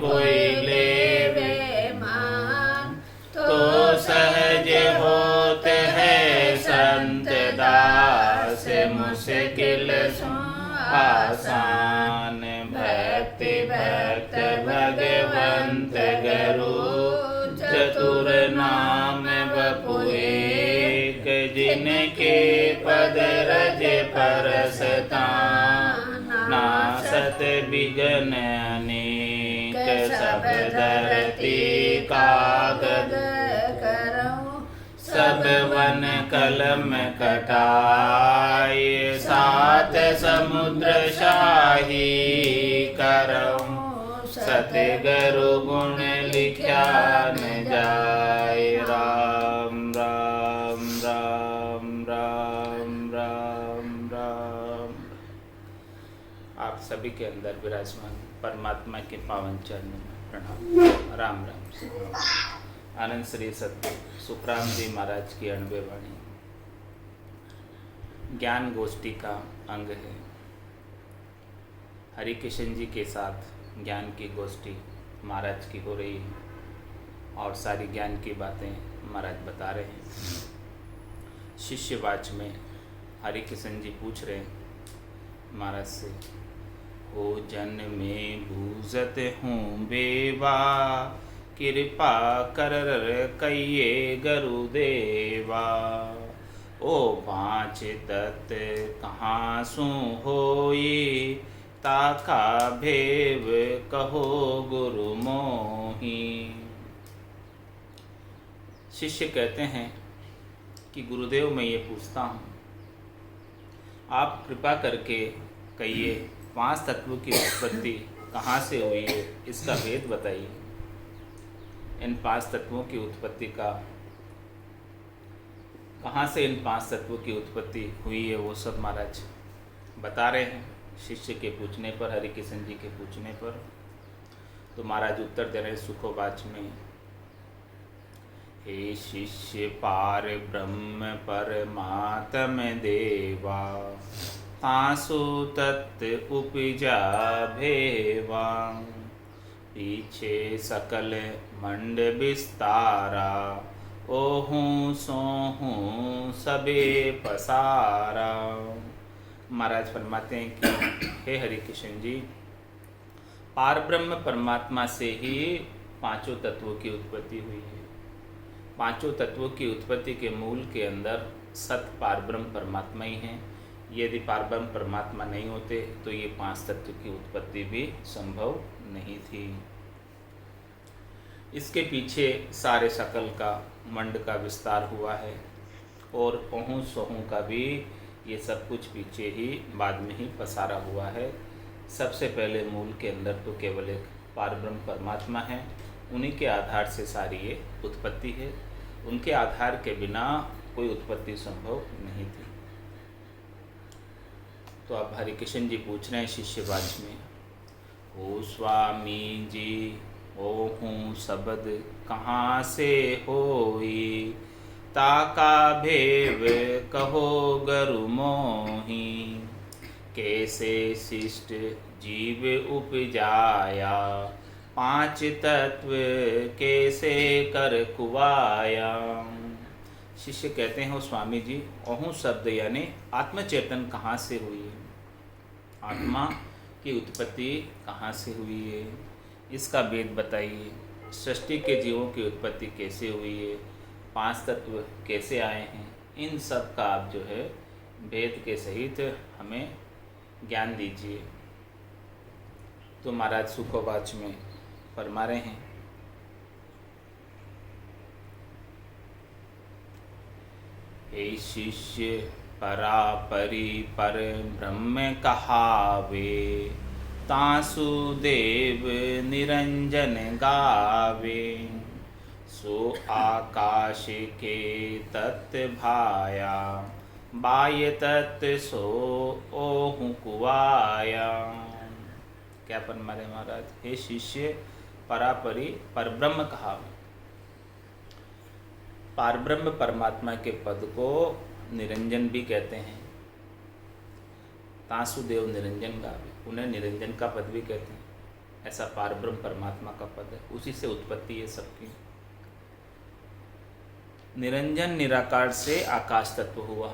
कोई लेवे मान, तो सहज होत है संत दास, मुश्किल सो आसान। भक्ति भक्त भगवंत गुरु, चतुर नाम बपु एक, जिनके पद रज परसता, नासत बिघन अनेक। सब धरती कागद करऊं, सब वन कलम कटाए, सात समुद्र शाही करऊं, सतगुरु गुण लिख्या न जाए। राम राम राम राम राम राम। आप सभी के अंदर विराजमान परमात्मा के पावन चरणों में प्रणाम। राम राम। आनंद श्री सतगुरु सुखराम जी महाराज की अणबे वाणी ज्ञान गोष्ठी का अंग है। हरि किशन जी के साथ ज्ञान की गोष्ठी महाराज की हो रही है और सारी ज्ञान की बातें महाराज बता रहे हैं। शिष्यवाच में हरि किशन जी पूछ रहे हैं महाराज से, हो जन में बूझत हूँ बेवा, कृपा कर कहिए गुरुदेवा। ओ पाँच तत्व कहाँ सु होई, ताका भेव कहो गुरु मोही। शिष्य कहते हैं कि गुरुदेव मैं ये पूछता हूँ, आप कृपा करके कहिए पांच तत्वों की उत्पत्ति कहाँ से हुई है, इसका भेद बताइए। इन पांच तत्वों की उत्पत्ति का कहाँ से इन पांच तत्वों की उत्पत्ति हुई है वो सब महाराज बता रहे हैं। शिष्य के पूछने पर, हरि किशन जी के पूछने पर, तो महाराज उत्तर दे रहे सुखोवाच में, हे शिष्य पार ब्रह्म परमात्म देवा, तासु तत्व उपजा भेवा। पीछे सकल मंड विस्तारा, ओहूँ सोहूँ सबे पसारा। महाराज फरमाते हैं कि हे हरि किशन जी, पार ब्रह्म परमात्मा से ही पांचों तत्वों की उत्पत्ति हुई है। पांचों तत्वों की उत्पत्ति के मूल के अंदर सत पार ब्रह्म परमात्मा ही हैं। यदि पार ब्रह्म परमात्मा नहीं होते तो ये पांच तत्व की उत्पत्ति भी संभव नहीं थी। इसके पीछे सारे सकल का मंड का विस्तार हुआ है और ओहूँ सोहूँ का भी ये सब कुछ पीछे ही बाद में ही पसारा हुआ है। सबसे पहले मूल के अंदर तो केवल एक पार ब्रह्म परमात्मा है, उन्हीं के आधार से सारी ये उत्पत्ति है। उनके आधार के बिना कोई उत्पत्ति संभव नहीं थी। तो अब हरि किशन जी पूछ रहे हैं शिष्यवाच में, ओ स्वामी जी, ओ हूँ शब्द कहाँ से होई, ताका भेव कहो गुरु मोही। कैसे शिष्ट जीव उपजाया, पांच तत्व कैसे कर कुवाया। शिष्य कहते हैं, हो स्वामी जी, अहूँ शब्द यानी आत्मचेतन कहाँ से हुई है, आत्मा की उत्पत्ति कहाँ से हुई है, इसका भेद बताइए। सृष्टि के जीवों की उत्पत्ति कैसे हुई है, पांच तत्व कैसे आए हैं, इन सब का आप जो है भेद के सहित हमें ज्ञान दीजिए। तो महाराज सुखोवाच में फरमा रहे हैं, हे शिष्य परापरि पर ब्रह्म कहावे, तासु देव निरंजन गावे। सो आकाश के तत्व भाया, बाह्य तत्व सो ओहु कुवाया। क्या फरमा रहे महाराज, हे शिष्य परापरि परब्रह्म कहावे। पारब्रह्म परमात्मा के पद को निरंजन भी कहते हैं। तासुदेव निरंजन गावे, उन्हें निरंजन का पद भी कहते हैं। ऐसा पारब्रह्म परमात्मा का पद है, उसी से उत्पत्ति है सबकी। निरंजन निराकार से आकाश तत्व हुआ,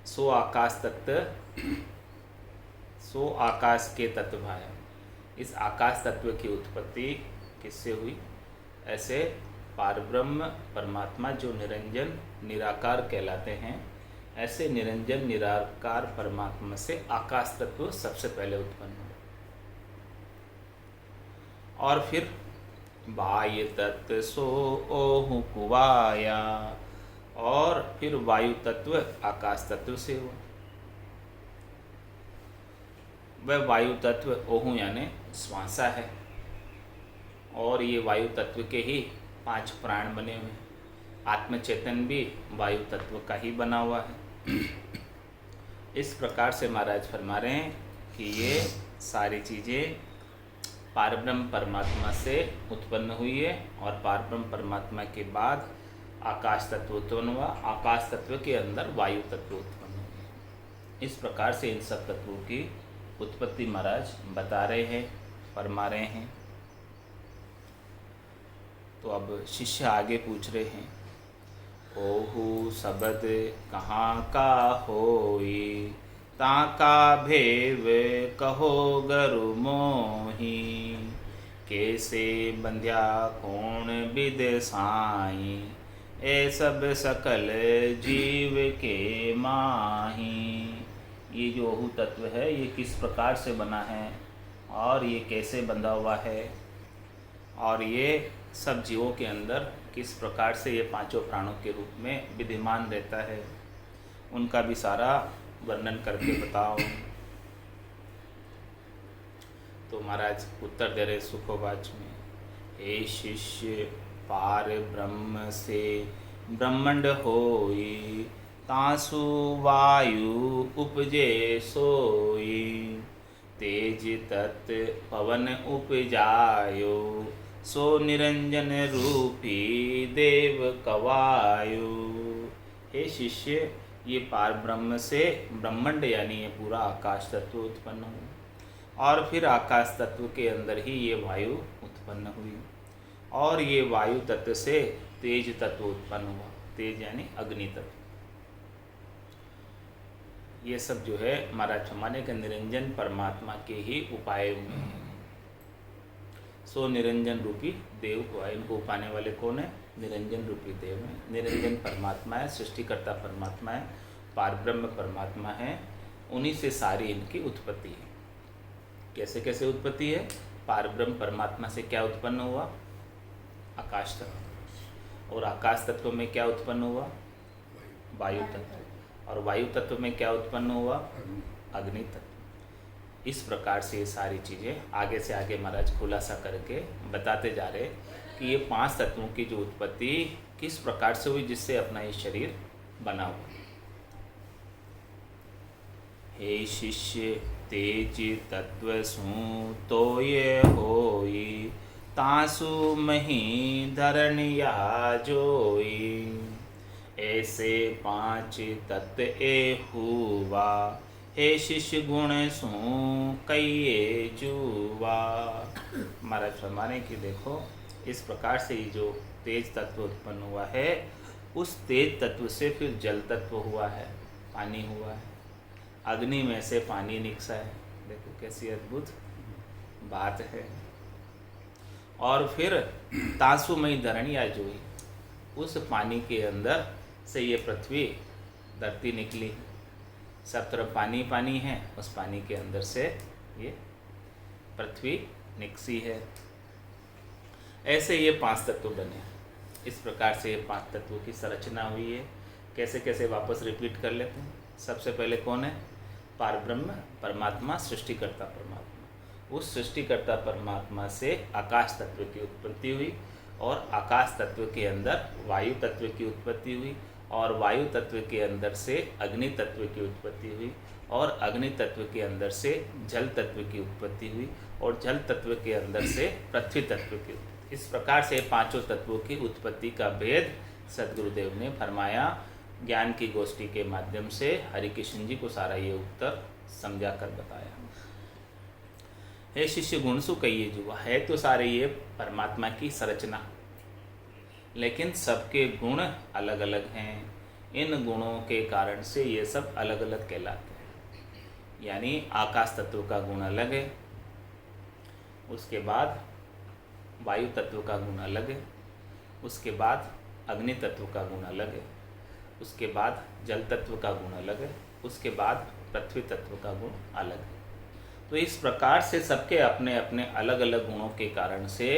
सो आकाश तत्व, सो आकाश के तत्व आया। इस आकाश तत्व की उत्पत्ति किससे हुई? ऐसे पारब्रह्म परमात्मा जो निरंजन निराकार कहलाते हैं, ऐसे निरंजन निराकार परमात्मा से आकाश तत्व सबसे पहले उत्पन्न हुआ। और फिर वायु तत्व सो ओहु कुवाया, और फिर वायु तत्व आकाश तत्व से हुआ। वह वायु तत्व ओहु यानी श्वासा है, और ये वायु तत्व के ही 5 प्राण बने हुए हैं। आत्मचेतन भी वायु तत्व का ही बना हुआ है। इस प्रकार से महाराज फरमा रहे हैं कि ये सारी चीज़ें पारब्रह्म परमात्मा से उत्पन्न हुई है, और पारब्रह्म परमात्मा के बाद आकाश तत्व उत्पन्न हुआ, आकाश तत्व के अंदर वायु तत्व उत्पन्न हुए। इस प्रकार से इन सब तत्वों की उत्पत्ति महाराज बता रहे हैं, फरमा रहे हैं। तो अब शिष्य आगे पूछ रहे हैं, ओहु शब्द कहाँ का होई, ताका भेव कहो गरु मोही, कैसे बंध्या कौन विद साई, ए सब सकल जीव के माही। ये जो ओहु तत्व है ये किस प्रकार से बना है, और ये कैसे बंधा हुआ है, और ये सब जीवों के अंदर किस प्रकार से ये 5 प्राणों के रूप में विद्यमान रहता है, उनका भी सारा वर्णन करके बताओ। तो महाराज उत्तर दे रहे सुखोवाच में, हे शिष्य पार ब्रह्म से ब्रह्मंड होई, तासु वायु उपजे सोई, तेज तत् पवन उपजायो, सो निरंजन रूपी देव कवायु। हे शिष्य, ये पार ब्रह्म से ब्रह्मांड यानी ये पूरा आकाश तत्व उत्पन्न हुआ, और फिर आकाश तत्व के अंदर ही ये वायु उत्पन्न हुई, और ये वायु तत्व से तेज तत्व उत्पन्न हुआ। तेज यानी अग्नि तत्व। ये सब जो है महाराज हमारे के निरंजन परमात्मा के ही उपाय में है। सो निरंजन रूपी देव को है, इनको उपाने वाले कौन है? निरंजन रूपी देव है। निरंजन परमात्मा है, सृष्टिकर्ता परमात्मा है, पारब्रह्म परमात्मा है, उन्हीं से सारी इनकी उत्पत्ति है। कैसे कैसे उत्पत्ति है? पारब्रह्म परमात्मा से क्या उत्पन्न हुआ? आकाश तत्व। और आकाश तत्व में क्या उत्पन्न हुआ? वायु तत्व। और वायु तत्व में क्या उत्पन्न हुआ? अग्नि तत्व। इस प्रकार से ये सारी चीज़ें आगे से आगे महाराज खुलासा करके बताते जा रहे कि ये 5 तत्वों की जो उत्पत्ति किस प्रकार से हुई, जिससे अपना ये शरीर बना हुआ। हे शिष्य तेज तत्व सु तो ये होई, तासु मही धरनिया जोई, ऐसे 5 तत्व ए हुआ, हे शिष्य गुण सु कई जुवा। महाराज फरमाने कि देखो इस प्रकार से ये जो तेज तत्व उत्पन्न हुआ है, उस तेज तत्व से फिर जल तत्व हुआ है, पानी हुआ है, अग्नि में से पानी निकसा है। देखो कैसी अद्भुत बात है। और फिर तासुमयी धरणी आज हुई, उस पानी के अंदर से ये पृथ्वी धरती निकली। सब तरफ पानी पानी है, उस पानी के अंदर से ये पृथ्वी निकसी है। ऐसे ये 5 तत्व बने। इस प्रकार से ये 5 तत्वों की संरचना हुई है। कैसे कैसे वापस रिपीट कर लेते हैं। सबसे पहले कौन है? पारब्रह्म परमात्मा, सृष्टिकर्ता परमात्मा। उस सृष्टिकर्ता परमात्मा से आकाश तत्व की उत्पत्ति हुई, और आकाश तत्व के अंदर वायु तत्व की उत्पत्ति हुई, और वायु तत्व के अंदर से अग्नि तत्व की उत्पत्ति हुई, और अग्नि तत्व के अंदर से जल तत्व की उत्पत्ति हुई, और जल तत्व के अंदर से पृथ्वी तत्व की उत्पत्ति। इस प्रकार से 5 तत्वों की उत्पत्ति का भेद सद्गुरुदेव ने फरमाया। ज्ञान की गोष्ठी के माध्यम से हरिकृष्ण जी को सारा ये उत्तर समझा कर बताया। हे शिष्य गुण सु कहिए जुआ, है तो सारे ये परमात्मा की संरचना, लेकिन सबके गुण अलग अलग हैं। इन गुणों के कारण से ये सब अलग अलग कहलाते हैं। यानी आकाश तत्व का गुण अलग है, उसके बाद वायु तत्व का गुण अलग है, उसके बाद अग्नि तत्व का गुण अलग है, उसके बाद जल तत्व का गुण अलग है, उसके बाद पृथ्वी तत्व का गुण अलग है। तो इस प्रकार से सबके अपने अपने अलग अलग गुणों के कारण से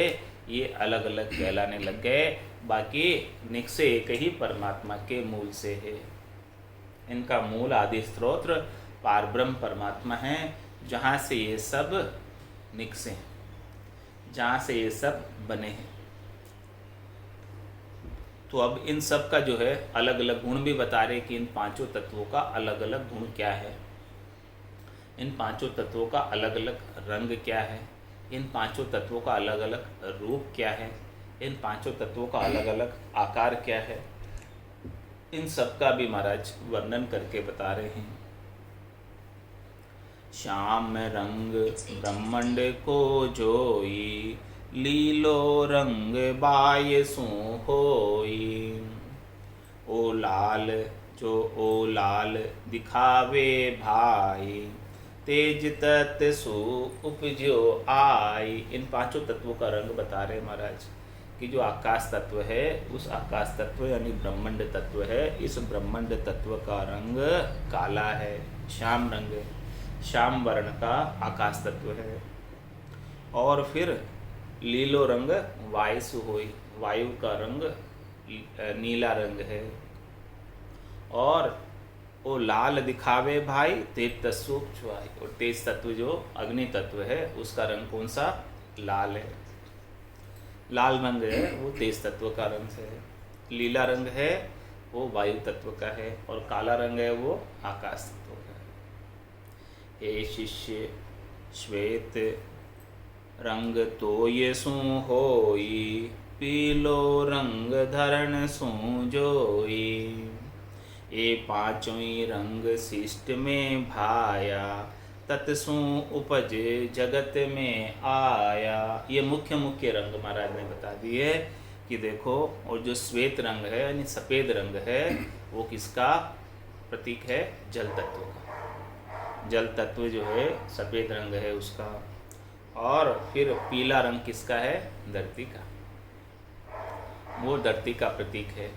ये अलग अलग कहलाने लग गए। बाकी निश्चय एक ही परमात्मा के मूल से है। इनका मूल आदि स्त्रोत्र पारब्रह्म परमात्मा है, जहाँ से ये सब निकसे हैं, जहाँ से ये सब बने हैं। तो अब इन सब का जो है अलग अलग गुण भी बता रहे कि इन पांचों तत्वों का अलग अलग गुण क्या है, इन पांचों तत्वों का अलग अलग रंग क्या है, इन पांचों तत्वों का अलग अलग रूप क्या है, इन पांचों तत्वों का अलग अलग आकार क्या है, इन सब का भी महाराज वर्णन करके बता रहे हैं। श्याम रंग ब्रह्मंड को जोई, लीलो रंग बाय सो होई। ओ लाल जो ओ लाल दिखावे भाई, तेज तत् सु उपजो आई। इन पांचों तत्वों का रंग बता रहे महाराज कि जो आकाश तत्व है, उस आकाश तत्व यानी ब्रह्मांड तत्व है, इस ब्रह्मांड तत्व का रंग काला है, श्याम रंग है, श्याम वर्ण का आकाश तत्व है। और फिर लीलो रंग वायु होई, वायु का रंग नीला रंग है। और वो लाल दिखावे भाई, तेज तत्व छुआई। और तेज तत्व जो अग्नि तत्व है, उसका रंग कौन सा? लाल है। लाल रंग है वो तेज तत्व का रंग है, लीला रंग है वो वायु तत्व का है, और काला रंग है वो आकाश तत्व का है। हे शिष्य श्वेत रंग तो ये सू होई, पीलो रंग धरण सू जोई। ये पांचों रंग शिष्ट में भाया, तत्सु उपज जगत में आया। ये मुख्य मुख्य रंग महाराज ने बता दिए कि देखो, और जो श्वेत रंग है यानी सफ़ेद रंग है, वो किसका प्रतीक है? जल तत्व का। जल तत्व जो है सफ़ेद रंग है उसका। और फिर पीला रंग किसका है? धरती का, वो धरती का प्रतीक है।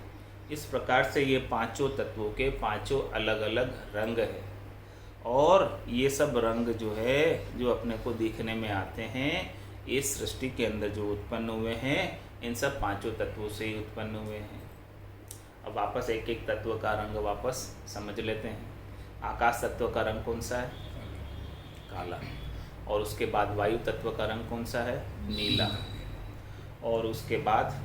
इस प्रकार से ये पांचों तत्वों के पांचों अलग अलग रंग है। और ये सब रंग जो है, जो अपने को दिखने में आते हैं, इस सृष्टि के अंदर जो उत्पन्न हुए हैं, इन सब पांचों तत्वों से ही उत्पन्न हुए हैं। अब वापस एक एक तत्व का रंग वापस समझ लेते हैं। आकाश तत्व का रंग कौन सा है? काला। और उसके बाद वायु तत्व का रंग कौन सा है? नीला। और उसके बाद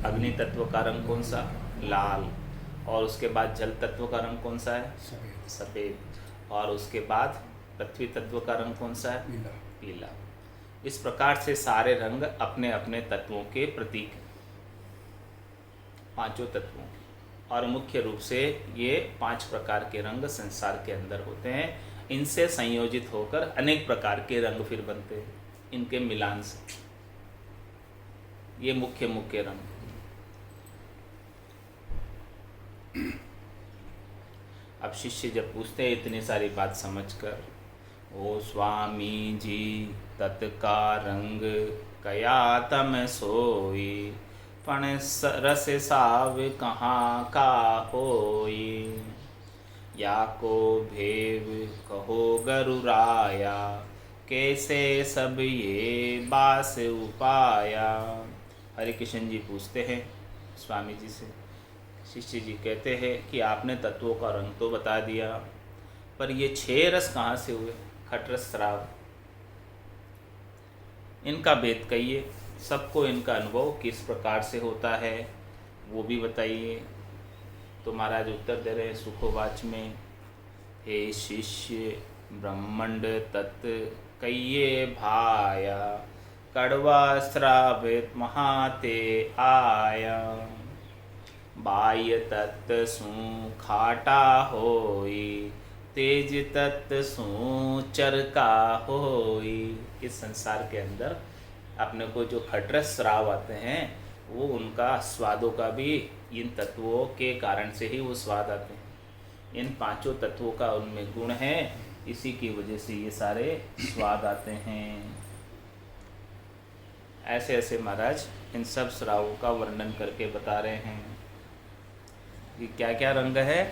अग्नि तत्व का रंग कौन सा? लाल। और उसके बाद जल तत्व का रंग कौन सा है? सफ़ेद। और उसके बाद पृथ्वी तत्व का रंग कौन सा है? पीला। इस प्रकार से सारे रंग अपने अपने तत्वों के प्रतीक हैं, पांचों तत्वों। और मुख्य रूप से ये 5 प्रकार के रंग संसार के अंदर होते हैं। इनसे संयोजित होकर अनेक प्रकार के रंग फिर बनते हैं, इनके मिलान से। ये मुख्य मुख्य रंग। अब शिष्य जब पूछते हैं इतनी सारी बात समझकर, ओ स्वामी जी तत्का रंग कया तम सोई, पण रस साव कहाँ का होई। या को भेव कहो गरुराया, कैसे सब ये बास उपाया। हरे कृष्ण जी पूछते हैं स्वामी जी से। शिष्य जी कहते हैं कि आपने तत्वों का रंग तो बता दिया, पर ये 6 रस कहाँ से हुए? खटरस श्राव, इनका भेद कहिए। सबको इनका अनुभव किस प्रकार से होता है वो भी बताइए। तो महाराज उत्तर दे रहे हैं सुखोवाच में, हे शिष्य ब्रह्मांड तत्व कहिए भाया, कड़वा श्रावित महाते आया। बाह्य तत्व सु खाटा होई, तेज तत् सो चरका होई। इस संसार के अंदर अपने को जो खटरस श्राव आते हैं वो उनका स्वादों का भी इन तत्वों के कारण से ही वो स्वाद आते हैं। इन पांचों तत्वों का उनमें गुण है, इसी की वजह से ये सारे स्वाद आते हैं। ऐसे ऐसे महाराज इन सब श्रावों का वर्णन करके बता रहे हैं कि क्या क्या रंग है।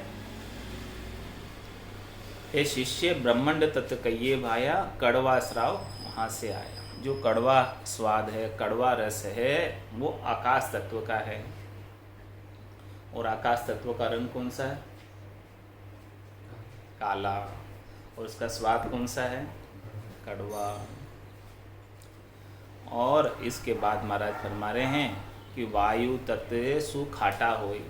हे शिष्य, ब्रह्मांड तत्व कहिए भाया, कड़वा श्राव वहाँ से आया। जो कड़वा स्वाद है, कड़वा रस है, वो आकाश तत्व का है। और आकाश तत्व का रंग कौन सा है? काला। और उसका स्वाद कौन सा है? कड़वा। और इसके बाद महाराज फरमा रहे हैं कि वायु तत्व सुखाटा होई।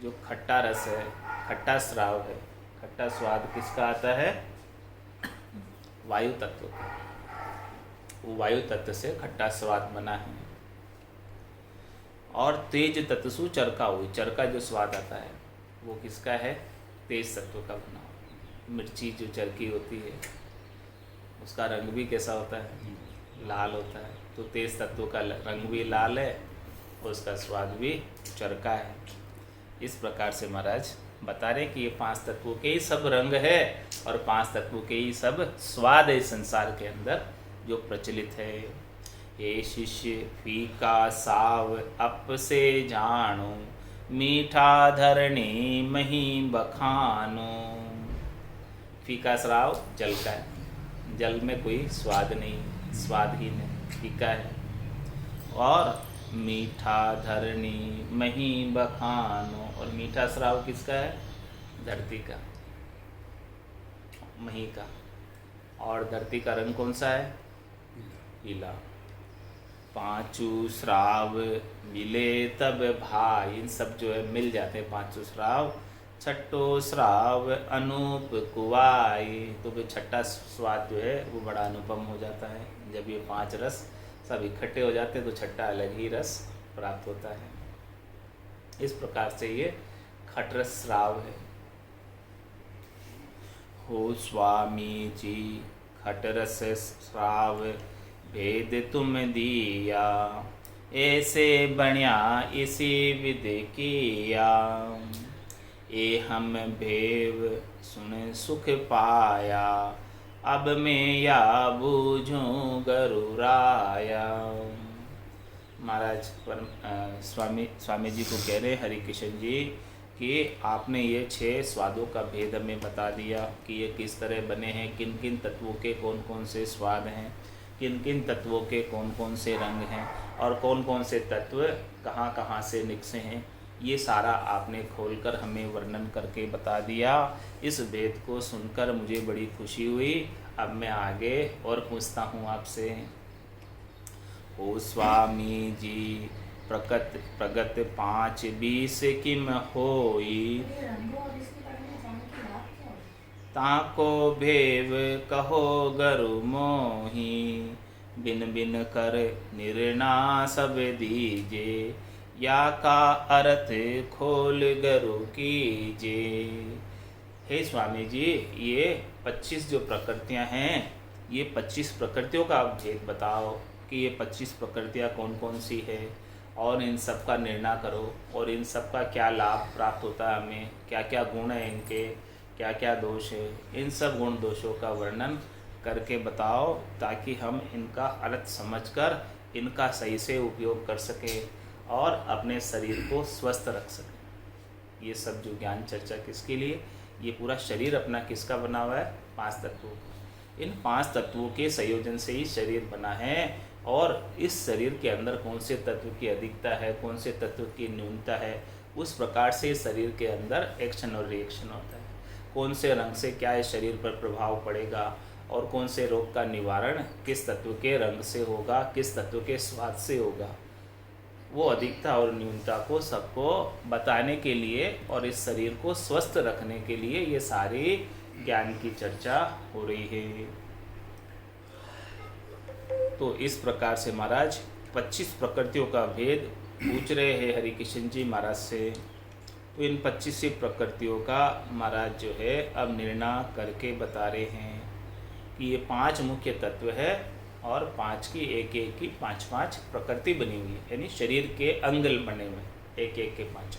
जो खट्टा रस है, खट्टा श्राव है, खट्टा स्वाद किसका आता है? वायु तत्व का। वो वायु तत्व से खट्टा स्वाद बना है। और तेज तत्व सु चरका हुई। चरका जो स्वाद आता है वो किसका है? तेज तत्व का बना हुआ। मिर्ची जो चरकी होती है उसका रंग भी कैसा होता है? लाल होता है। तो तेज तत्व का रंग भी लाल है और उसका स्वाद भी चरका है। इस प्रकार से महाराज बता रहे कि ये पांच तत्वों के ही सब रंग है और पांच तत्वों के ही सब स्वाद है संसार के अंदर जो प्रचलित है। ये शिष्य फीका साव अप से जानो, मीठा धरणी मही बखानो। फीका श्राव जल का है, जल में कोई स्वाद नहीं, स्वादहीन है, फीका है। और मीठा धरणी मही बखानो। और मीठा श्राव किसका है? धरती का, मही का। और धरती का रंग कौन सा है? पीला। पांचों श्राव मिले तब भाई। इन सब जो है मिल जाते हैं पांचों श्राव। छठो श्राव अनूप कुवाई। तो फिर छठा स्वाद जो है वो बड़ा अनुपम हो जाता है। जब ये पांच रस सब इकट्ठे हो जाते हैं तो छठा अलग ही रस प्राप्त होता है। इस प्रकार से ये खटरस श्राव है। हो स्वामी जी खटरस श्राव भेद तुम दिया, ऐसे बण्या इसी विध किया। ए हम भेव सुन सुख पाया, अब मैं या बूझूं गरुराया। महाराज स्वामी जी को कह रहे हरि किशन जी कि आपने ये 6 स्वादों का भेद हमें बता दिया कि ये किस तरह बने हैं, किन किन तत्वों के कौन कौन से स्वाद हैं, किन किन तत्वों के कौन कौन से रंग हैं और कौन कौन से तत्व कहाँ कहाँ से निकसे हैं। ये सारा आपने खोलकर हमें वर्णन करके बता दिया। इस भेद को सुनकर मुझे बड़ी खुशी हुई। अब मैं आगे और पूछता हूँ आपसे। ओ स्वामी जी प्रगत 5-20 किम होई, ताको भेव कहो गरु मोही। बिन बिन कर निर्णा सब दीजे, या का अर्थ खोल गरु कीजे। हे स्वामी जी, ये 25 जो प्रकृतियां हैं, ये 25 प्रकृतियों का आप भेद बताओ कि ये 25 प्रकृतियां कौन कौन सी है और इन सब का निर्णय करो और इन सब का क्या लाभ प्राप्त होता है हमें, क्या क्या गुण है इनके, क्या क्या दोष है। इन सब गुण दोषों का वर्णन करके बताओ ताकि हम इनका अर्थ समझकर इनका सही से उपयोग कर सकें और अपने शरीर को स्वस्थ रख सकें। ये सब जो ज्ञान चर्चा किसके लिए, ये पूरा शरीर अपना किसका बना हुआ है? 5 तत्वों का। इन 5 तत्वों के संयोजन से ही शरीर बना है और इस शरीर के अंदर कौन से तत्व की अधिकता है, कौन से तत्व की न्यूनता है, उस प्रकार से शरीर के अंदर एक्शन और रिएक्शन होता है। कौन से रंग से क्या इस शरीर पर प्रभाव पड़ेगा और कौन से रोग का निवारण किस तत्व के रंग से होगा, किस तत्व के स्वाद से होगा, वो अधिकता और न्यूनता को सबको बताने के लिए और इस शरीर को स्वस्थ रखने के लिए ये सारी ज्ञान की चर्चा हो रही है। तो इस प्रकार से महाराज 25 प्रकृतियों का भेद पूछ रहे हैं हरि किशन जी महाराज से। तो इन 25 प्रकृतियों का महाराज जो है अब निर्णय करके बता रहे हैं कि ये 5 मुख्य तत्व है और 5 की एक एक की 5 प्रकृति बनी हुई है, यानी शरीर के अंग बने हुए एक एक के 5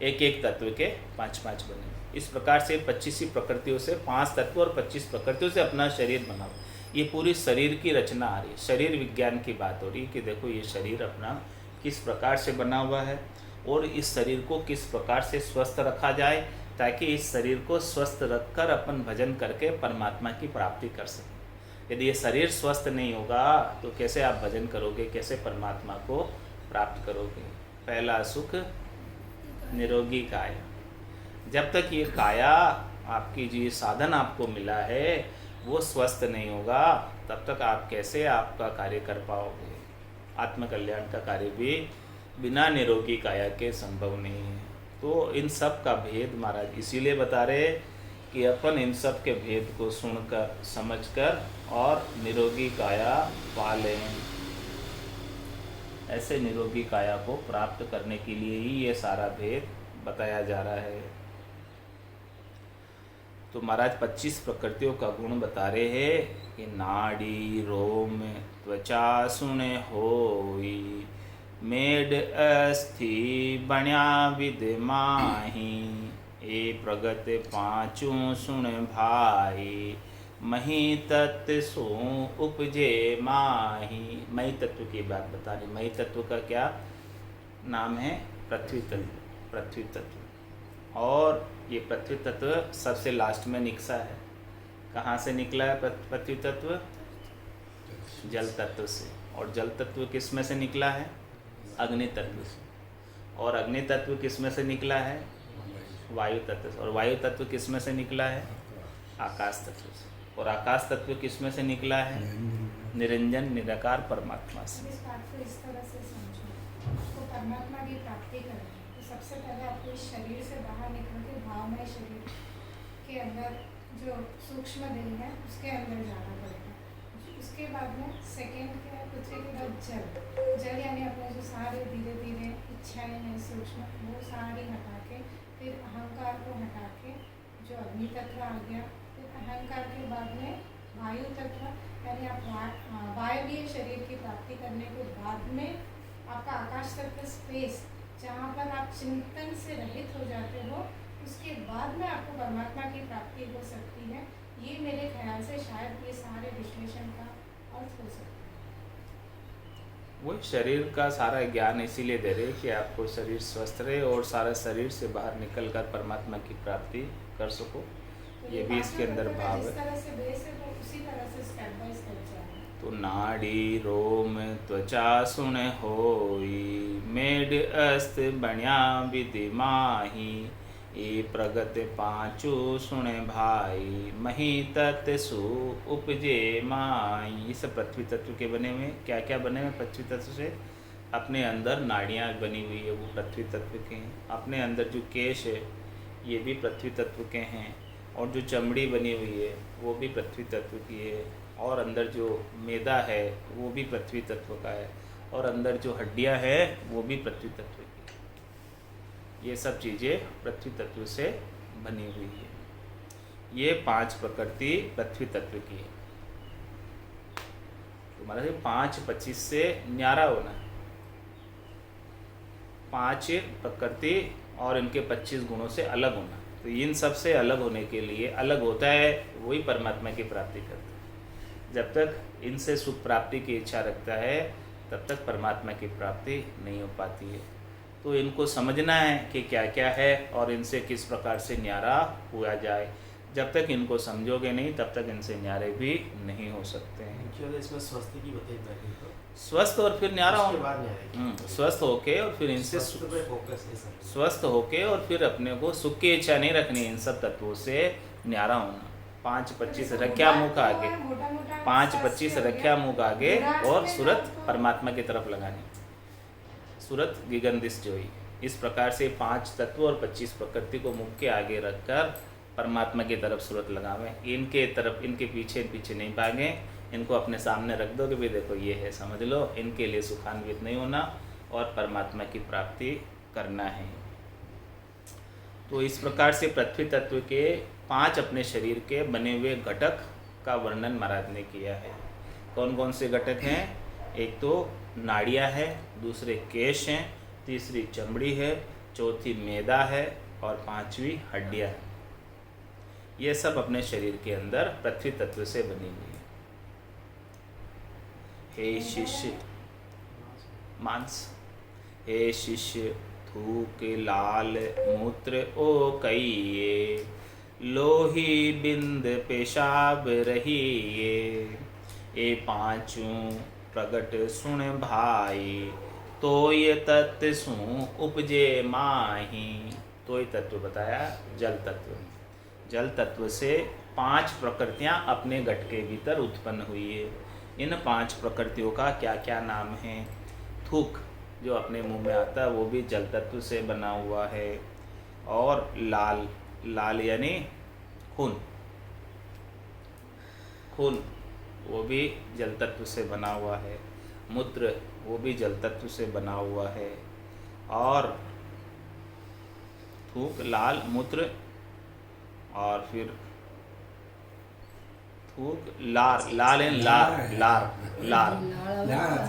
एक एक तत्व के 5 बने हुए। इस प्रकार से 25 प्रकृतियों से 5 तत्व और 25 प्रकृतियों से अपना शरीर बना हुआ। ये पूरी शरीर की रचना आ रही है, शरीर विज्ञान की बात हो रही है कि देखो ये शरीर अपना किस प्रकार से बना हुआ है और इस शरीर को किस प्रकार से स्वस्थ रखा जाए ताकि इस शरीर को स्वस्थ रखकर अपन भजन करके परमात्मा की प्राप्ति कर सकें। यदि ये शरीर स्वस्थ नहीं होगा तो कैसे आप भजन करोगे, कैसे परमात्मा को प्राप्त करोगे। पहला सुख निरोगी काया। जब तक ये काया आपकी जो साधन आपको मिला है वो स्वस्थ नहीं होगा तब तक आप कैसे आपका कार्य कर पाओगे। आत्मकल्याण का कार्य भी बिना निरोगी काया के संभव नहीं है। तो इन सब का भेद महाराज इसीलिए बता रहे कि अपन इन सब के भेद को सुनकर समझकर और निरोगी काया पा लें। ऐसे निरोगी काया को प्राप्त करने के लिए ही ये सारा भेद बताया जा रहा है। तो महाराज 25 प्रकृतियों का गुण बता रहे हैं कि नाड़ी रोम त्वचा सुने होई, मेड अस्थि बण्या विद माही, ए प्रगत पाँचों सुन भाई, मही तत्व सो उपजे माही। मही तत्व की बात बता रही। मही तत्व का क्या नाम है? पृथ्वी तत्व। पृथ्वी तत्व और ये पृथ्वी तत्व सबसे लास्ट में निकसा है। कहाँ से निकला है पृथ्वी तत्व? जल तत्व से। और जल तत्व किस में से निकला है? अग्नि तत्व से। और अग्नि तत्व किस में से निकला है? वायु तत्व से। और वायु तत्व किस में से निकला है? आकाश तत्व से। और आकाश तत्व किस में से निकला है? निरंजन निराकार परमात्मा से। इस बात को इस तरह से समझो, उसको परमात्मा की प्राप्ति करनी है तो सबसे पहले आपको इस शरीर से बाहर निकल के भावमय शरीर के अंदर जो सूक्ष्म देह है उसके अंदर जाना पड़ेगा। उसके बाद में सेकेंड क्या है? पृथ्वी के बाद जल। जल यानी अपने जो सारे धीरे धीरे इच्छाएं हैं सूक्ष्म वो सारी हटा के फिर अहंकार को हटा के जो अग्नि तत्व आ गया। फिर अहंकार के बाद में वायु तत्व यानी आप वायवीय शरीर की प्राप्ति करने के बाद में आपका आकाश तत्व स्पेस जहाँ पर आप चिंतन से रहित हो जाते हो उसके बाद में आपको परमात्मा की प्राप्ति हो सकती है। ये मेरे ख्याल से शायद ये सारे विश्लेषण का अर्थ हो सकता है। वो शरीर का सारा ज्ञान इसीलिए दे रहे कि आपको शरीर स्वस्थ रहे और सारा शरीर से बाहर निकलकर परमात्मा की प्राप्ति कर सको। ये भी इसके अंदर भाव है। इस तरह से बेस है तो उसी तरह से स्टेप बाय स्टेप जाए। तो नाड़ी रोम त्वचा सुन होई, मेड अस्त बण्या विधि माही, ए प्रगत पाँचों सुन भाई, मही तत्व सु उपजे माई। ये सब पृथ्वी तत्व के बने हुए। क्या क्या बने हुए पृथ्वी तत्व से? अपने अंदर नाड़ियाँ बनी हुई है वो पृथ्वी तत्व के हैं। अपने अंदर जो केश है ये भी पृथ्वी तत्व के हैं। और जो चमड़ी बनी हुई है वो भी पृथ्वी तत्व की है। और अंदर जो मैदा है वो भी पृथ्वी तत्व का है। और अंदर जो हड्डियां हैं वो भी पृथ्वी तत्व की है। ये सब चीज़ें पृथ्वी तत्व से बनी हुई है। ये 5 प्रकृति पृथ्वी तत्व की है। तो मतलब 5-25 से न्यारा होना है। 5 प्रकृति और इनके 25 गुणों से अलग होना। तो इन सब से अलग होने के लिए अलग होता है वही परमात्मा की प्राप्ति करता है। जब तक इनसे सुख प्राप्ति की इच्छा रखता है तब तक परमात्मा की प्राप्ति नहीं हो पाती है। तो इनको समझना है कि क्या क्या है और इनसे किस प्रकार से न्यारा हुआ जाए। जब तक इनको समझोगे नहीं तब तक इनसे न्यारे भी नहीं हो सकते हैं। इसमें स्वस्थ की बताई पहले तो स्वस्थ और फिर न्यारा उसके हो। बाद न्यारे स्वस्थ होके और फिर इनसे फोकस है सर। स्वस्थ होके और फिर अपने को सुख की इच्छा नहीं रखनी। इन सब तत्वों से न्यारा होना। 5-25 रख्या मुख आगे, 5-25 रख्या मुख आगे और सूरत परमात्मा की तरफ लगानी। सूरत गिगंदिश जोई। इस प्रकार से 5 तत्व और 25 प्रकृति को मुख के आगे रखकर परमात्मा की तरफ सूरत लगावें। इनके तरफ इनके पीछे पीछे नहीं भागें। इनको अपने सामने रख दो कि भाई देखो ये है, समझ लो। इनके लिए सुखान्वित नहीं होना और परमात्मा की प्राप्ति करना है। तो इस प्रकार से पृथ्वी तत्व के 5 अपने शरीर के बने हुए घटक का वर्णन महाराज ने किया है। कौन कौन से घटक हैं? एक तो नाड़ियाँ है, दूसरे केश हैं, तीसरी चमड़ी है, चौथी मैदा है और पांचवी हड्डियाँ हैं। ये सब अपने शरीर के अंदर पृथ्वी तत्व से बनी हुई है। हे शिष्य, मांस। हे शिष्य, थूक लाल मूत्र ओ कहिए, लोही बिंद पेशाब रहिए, ए पांचों प्रगट सुन भाई, तो ये तत्व सु उपजे माही। तो ये तत्व बताया जल तत्व। जल तत्व से 5 प्रकृतियां अपने घट के भीतर उत्पन्न हुई है। इन 5 प्रकृतियों का क्या क्या नाम है? थूक जो अपने मुंह में आता है वो भी जल तत्व से बना हुआ है। और लाल, लाल यानी खून, खून वो भी जल तत्व से बना हुआ है। मूत्र वो भी जल तत्व से बना हुआ है। और थूक, लाल, मूत्र और फिर थूक, लार, लाल एंड लार, लार, लार,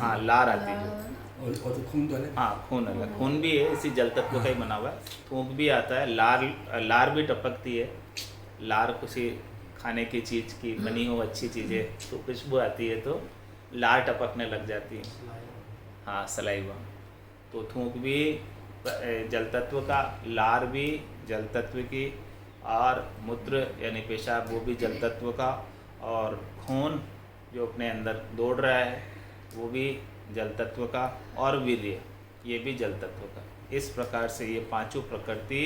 हाँ लार आती है। और तो खून तो अलग। हाँ खून अलग, खून भी है इसी जल तत्व का ही बना हुआ है। थूक भी आता है, लार, लार भी टपकती है। लार किसी खाने की चीज़ की बनी हो अच्छी चीज़ें तो खुशबू आती है तो लार टपकने लग जाती है। हाँ सलाइवा। तो थूक भी जल तत्व का, लार भी जल तत्व की, और मूत्र यानी पेशाब वो भी जल तत्व का, और खून जो अपने अंदर दौड़ रहा है वो भी जल तत्व का, और वीर्य ये भी जल तत्व का। इस प्रकार से ये पांचों प्रकृति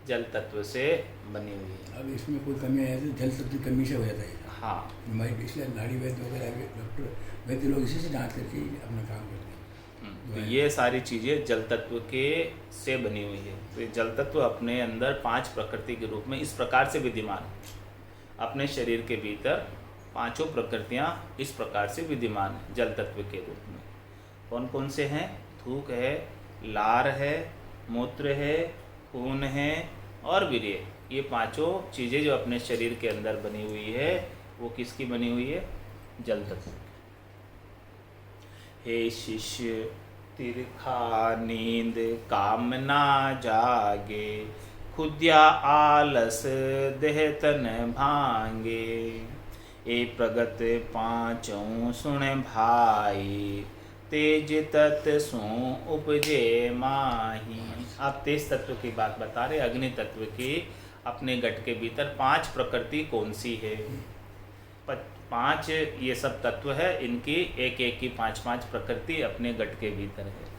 जल तत्व से बनी हुई है। अब इसमें कोई कमी है तो जल तत्व की कमी से हो जाता है। हाँ हमारी इसलिए नाड़ी वैद्य वगैरह डॉक्टर वैद्य लोग इसी से जांच करके अपना काम करते हैं। तो ये सारी चीज़ें जल तत्व के से बनी हुई है। तो ये जल तत्व अपने अंदर 5 प्रकृति के रूप में इस प्रकार से विद्यमान है। अपने शरीर के भीतर पांचों प्रकृतियाँ इस प्रकार से विद्यमान है जल तत्व के रूप में। कौन कौन से हैं? थूक है, लार है, मूत्र है, खून है और वीर्य। ये पांचों चीज़ें जो अपने शरीर के अंदर बनी हुई है वो किसकी बनी हुई है? जल तत्व। हे शिष्य, तिरखा नींद काम ना जागे, खुद्या आलस देह तन भांगे, ए प्रगत पांचों सुन भाई, तेज तत्व सु उपजे माही। आप तेज तत्व की बात बता रहे, अग्नि तत्व की अपने घट के भीतर 5 प्रकृति कौन सी है? 5 ये सब तत्व है, इनकी एक एक की 5-5 प्रकृति अपने घट के भीतर है।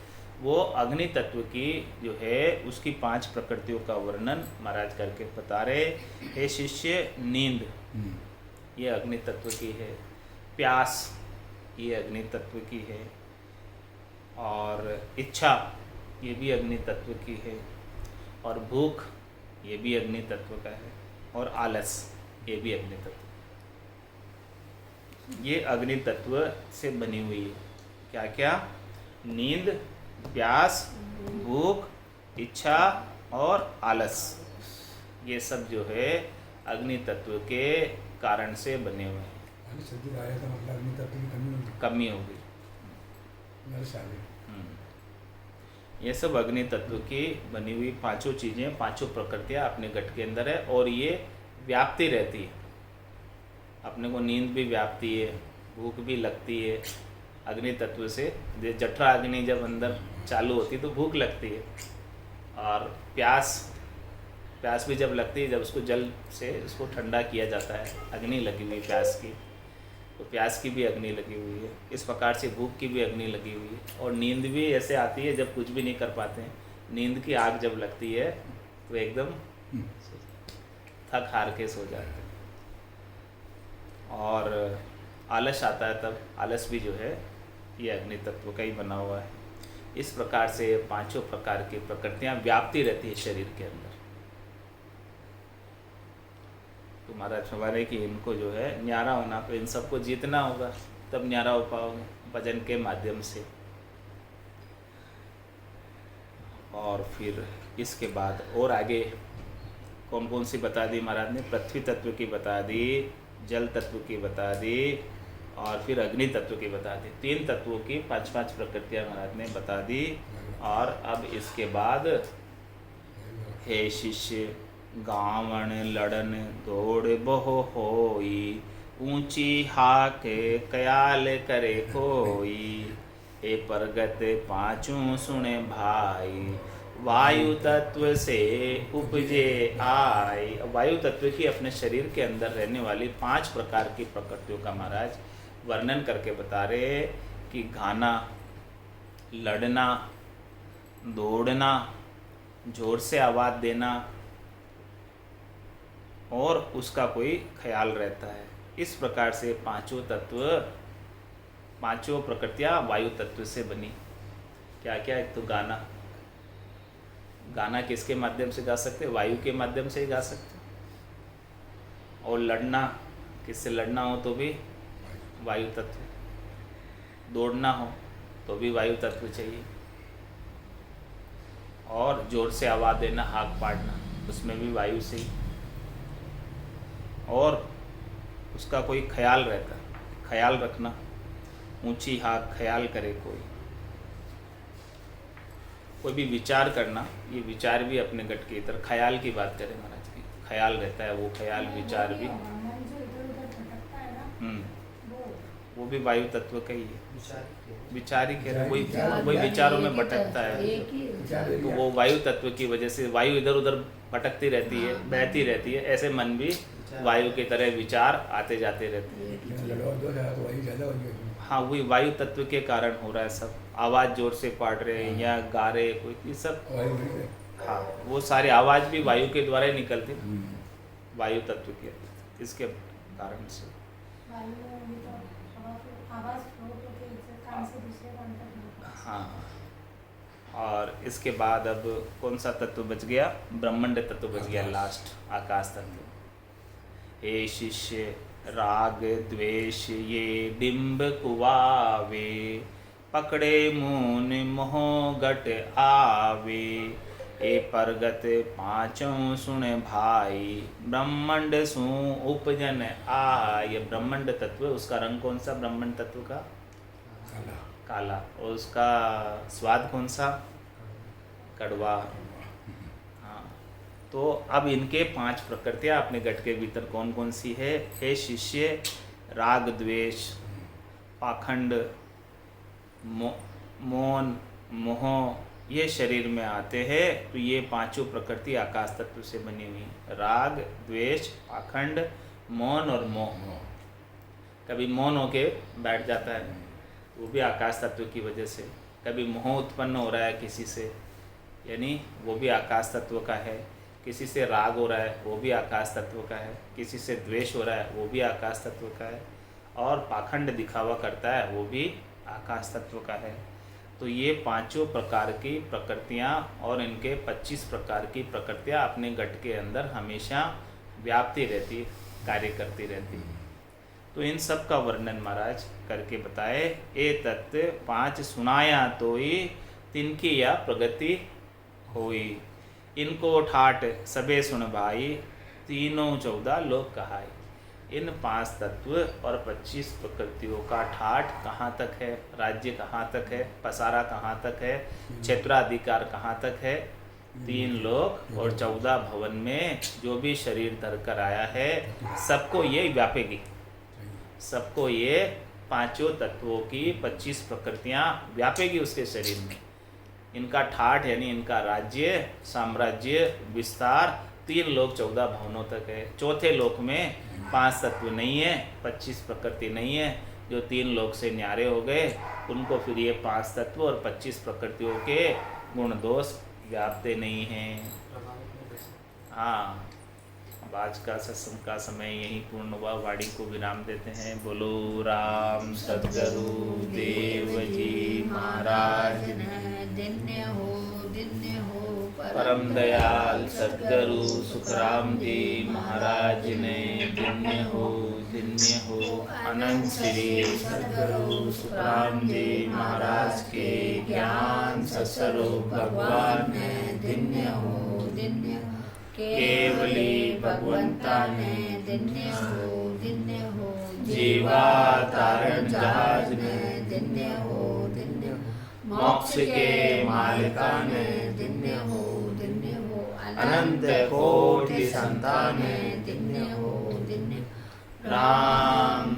वो अग्नि तत्व की जो है उसकी 5 प्रकृतियों का वर्णन महाराज करके बता रहे। हे शिष्य, नींद ये अग्नि तत्व की है, प्यास ये अग्नि तत्व की है, और इच्छा ये भी अग्नि तत्व की है, और भूख ये भी अग्नि तत्व का है, और आलस ये भी अग्नि तत्व। ये अग्नि तत्व से बनी हुई है। क्या क्या? नींद, प्यास, भूख, इच्छा और आलस। ये सब जो है अग्नि तत्व के कारण से बने हुए हैं। आया था मतलब अग्नि तत्व की कमी हो गई। ये सब अग्नि तत्व की बनी हुई पांचों चीज़ें, पांचों प्रकृतियाँ अपने घट के अंदर है, और ये व्याप्ति रहती है। अपने को नींद भी व्याप्ति है, भूख भी लगती है अग्नि तत्व से। जठरा अग्नि जब अंदर चालू होती है तो भूख लगती है, और प्यास भी जब लगती है, जब उसको जल से उसको ठंडा किया जाता है, अग्नि लगी हुई प्यास की, तो प्यास की भी अग्नि लगी हुई है। इस प्रकार से भूख की भी अग्नि लगी हुई है। और नींद भी ऐसे आती है जब कुछ भी नहीं कर पाते हैं, नींद की आग जब लगती है तो एकदम थक हार के सो जाते हैं। और आलस आता है तब, आलस भी जो है ये अग्नि तत्व का ही बना हुआ है। इस प्रकार से पांचों प्रकार की प्रकृतियां व्याप्ति रहती है शरीर के अंदर। तो महाराज फरमाने कि इनको जो है न्यारा होना, तो इन सबको जीतना होगा, तब न्यारा हो पाओगे भजन के माध्यम से। और फिर इसके बाद और आगे कौन कौन सी बता दी महाराज ने? पृथ्वी तत्व की बता दी, जल तत्व की बता दी और फिर अग्नि तत्व की बता दी। 3 तत्वों की 5-5 प्रकृतियाँ महाराज ने बता दी। और अब इसके बाद हे शिष्य, गावण लड़न दौड़ बहो होई, ऊंची हाक कयाल करे कोई, हे परगत पाँचों सुने भाई, वायु तत्व से उपजे आए। वायु तत्व की अपने शरीर के अंदर रहने वाली 5 प्रकार की प्रकृतियों का महाराज वर्णन करके बता रहे कि गाना, लड़ना, दौड़ना, जोर से आवाज़ देना और उसका कोई ख्याल रहता है। इस प्रकार से 5 प्रकृतियाँ वायु तत्व से बनी। क्या क्या? एक तो गाना, गाना किसके माध्यम से गा सकते? वायु के माध्यम से ही गा सकते। और लड़ना, किससे लड़ना हो तो भी वायु तत्व। दौड़ना हो तो भी वायु तत्व चाहिए। और जोर से आवाज़ देना, हाक पाड़ना, उसमें भी वायु से ही। और उसका कोई ख्याल रहता, ख्याल रखना, ऊंची हाक ख्याल करे कोई भी विचार करना, ये विचार भी अपने गट के इधर ख्याल की बात करें महाराज की, ख्याल रहता है, वो ख्याल विचार भी वो भी वायु तत्व का ही है। विचार ही कह रहे, वही विचारों में भटकता है, तो वो वायु तत्व की वजह से वायु इधर उधर भटकती रहती है, बहती रहती है। ऐसे मन भी वायु की तरह विचार आते जाते रहते हैं। हाँ, वही वायु तत्व के कारण हो रहा है सब। आवाज़ जोर से पाड़ रहे हैं या गा रहे कोई, ये सब हाँ, वो सारी आवाज़ भी वायु के द्वारा ही निकलती, वायु तत्व के, इसके कारण से। हाँ, और इसके बाद अब कौन सा तत्व बच गया? ब्रह्मांड तत्व बच गया, लास्ट आकाश तत्व। हे शिष्य, राग द्वेष ये डिम्ब कुआवे, पकड़े मून मोह गट आवे, ए परगत पाँचों सुन भाई, ब्रह्मांड सु उपजन आय। ब्रह्मांड तत्व, उसका रंग कौन सा? ब्रह्मांड तत्व का काला। और उसका स्वाद कौन सा? कड़वा। हाँ, तो अब इनके 5 प्रकृतियाँ अपने गट के भीतर कौन कौन सी है? हे शिष्य, राग द्वेष, पाखंड, मौन, मोह, ये शरीर में आते हैं। तो ये 5 प्रकृति आकाश तत्व से बनी हुई। राग, द्वेष, पाखंड, मौन और मोह। कभी मौन होके बैठ जाता है, वो भी आकाश तत्व की वजह से। कभी मोह उत्पन्न हो रहा है किसी से, यानी वो भी आकाश तत्व का है। किसी से राग हो रहा है, वो भी आकाश तत्व का है। किसी से द्वेष हो रहा है, वो भी आकाश तत्व का है। और पाखंड दिखावा करता है, वो भी आकाश तत्व का है। तो ये 5 प्रकार की प्रकृतियाँ और इनके 25 प्रकार की प्रकृतियाँ अपने गट के अंदर हमेशा व्याप्ति रहती, कार्य करती रहती। तो इन सब का वर्णन महाराज करके बताए। ए तत्व 5 सुनाया तोई, तिनकी या प्रगति होई, इनको ठाट सबे सुन भाई, तीनों 14 लोग कहाई। इन 5 तत्व और 25 प्रकृतियों का ठाट कहाँ तक है? राज्य कहाँ तक है? पसारा कहाँ तक है? क्षेत्राधिकार कहाँ तक है? 3 लोक और 14 भवन में जो भी शरीर धर कर आया है, सबको ये व्यापेगी। सबको ये 5 तत्वों की 25 प्रकृतियाँ व्यापेगी उसके शरीर में। इनका ठाठ यानी इनका राज्य, साम्राज्य, विस्तार 3 लोक 14 भवनों तक है। चौथे लोक में 5 तत्व नहीं है, 25 प्रकृति नहीं है। जो 3 लोक से न्यारे हो गए, उनको फिर ये 5 तत्व और 25 प्रकृतियों के गुण दोष व्यापते नहीं हैं। हाँ, अब आज का सत्संग का समय यही पूर्ण हुआ। वाणी को विराम देते हैं। बोलो राम सद्गुरु देव जी महाराज। दिन्य हो परम दयाल सद्गुरु सुखराम जी महाराज ने दिन्य हो अनंत श्री सद्गुरु सुखराम जी महाराज के ज्ञान सत्स्वरूप भगवान ने दिन्य हो केवली भगवंता ने धन्य हो जीवा तारण जहाज ने धन्य हो मोक्ष के मालिका ने धन्य हो अनंत कोटि संतान ने धन्य हो राम